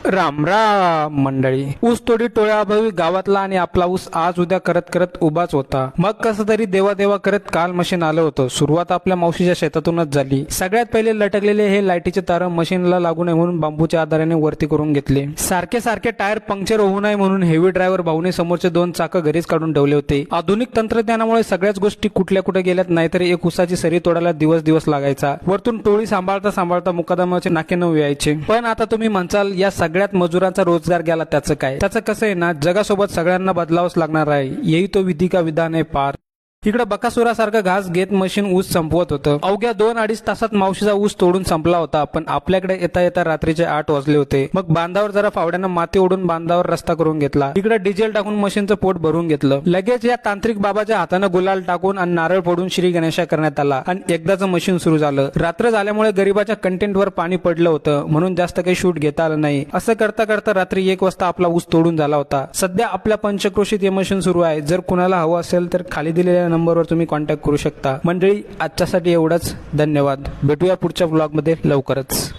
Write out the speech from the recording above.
राम राम मंडळी. ऊस तोडी टोळ्याअभावी गावातला आणि आपला ऊस आज उद्या करत करत उभाच होता. मग कसं तरी देवा करत काल मशीन आलं होतं. सुरुवात आपल्या मावशीच्या शेतातूनच झाली. सगळ्यात पहिले लटकलेले हे लाईटीचे तार मशीनला लागू नये म्हणून बांबूच्या आधाराने वरती करून घेतले. सारखे टायर पंक्चर होऊ नये म्हणून हेवी ड्रायव्हर भाऊने समोरचे 2 चाकं घरीच काढून ठेवले होते. आधुनिक तंत्रज्ञानामुळे सगळ्याच गोष्टी कुठल्या कुठे गेल्यात, नाहीतर एक ऊसाची सरी तोडायला दिवस लागायचा. वरतून टोळी सांभाळता मुकादमाचे नाके न यायचे. पण आता तुम्ही म्हणसाल या सगळ्यात मजुरांचा रोजगार गेला, त्याचं काय? त्याचं कसं आहे ना, जगासोबत सगळ्यांना बदलावंच लागणार आहे. यही तो विधी का विधान आहे पार. इकडे बकासुरासारखं घास घेत मशीन ऊस संपवत होतं. अवघ्या 2-2.5 तासात मावशीचा ऊस तोडून संपला होता. पण आपल्याकडे येता रात्रीचे 8 वाजले होते. मग बांधावर जरा फावड्यानं माती ओढून बांधावर रस्ता करून घेतला. इकडे डिझेल टाकून मशीनचं पोट भरून घेतलं. लगेच या तांत्रिक बाबाच्या हातानं गुलाल टाकून आणि नारळ फोडून श्री गणेशा करण्यात आला आणि एकदाचं मशीन सुरू झालं. रात्र झाल्यामुळे गरीबाच्या कंटेंटवर पाणी पडलं होतं म्हणून जास्त काही शूट घेता आलं नाही. असं करता रात्री 1 वाजता आपला ऊस तोडून झाला होता. सध्या आपल्या पंचक्रोशीत हे मशीन सुरू आहे. जर कुणाला हवं असेल तर खाली दिलेल्या नंबरवर तुम्ही कॉन्टॅक्ट करू शकता. मंडळी, आजच्यासाठी एवढंच. धन्यवाद. भेटूया पुढच्या ब्लॉगमध्ये लवकरच.